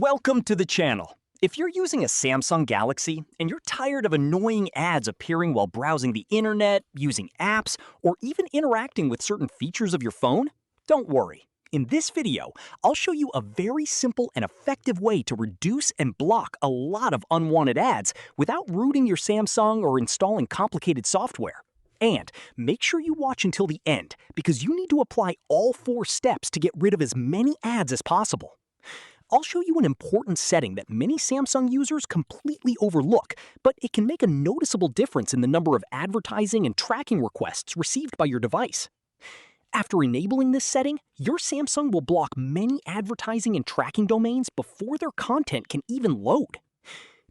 Welcome to the channel. If you're using a Samsung Galaxy and you're tired of annoying ads appearing while browsing the internet, using apps, or even interacting with certain features of your phone, don't worry. In this video, I'll show you a very simple and effective way to reduce and block a lot of unwanted ads without rooting your Samsung or installing complicated software. And make sure you watch until the end because you need to apply all 4 steps to get rid of as many ads as possible. I'll show you an important setting that many Samsung users completely overlook, but it can make a noticeable difference in the number of advertising and tracking requests received by your device. After enabling this setting, your Samsung will block many advertising and tracking domains before their content can even load.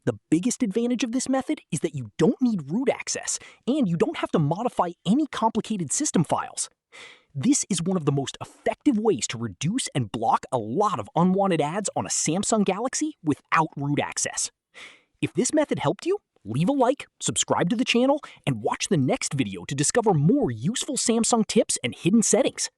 The biggest advantage of this method is that you don't need root access, and you don't have to modify any complicated system files. This is one of the most effective ways to reduce and block a lot of unwanted ads on a Samsung Galaxy without root access. If this method helped you, leave a like, subscribe to the channel, and watch the next video to discover more useful Samsung tips and hidden settings.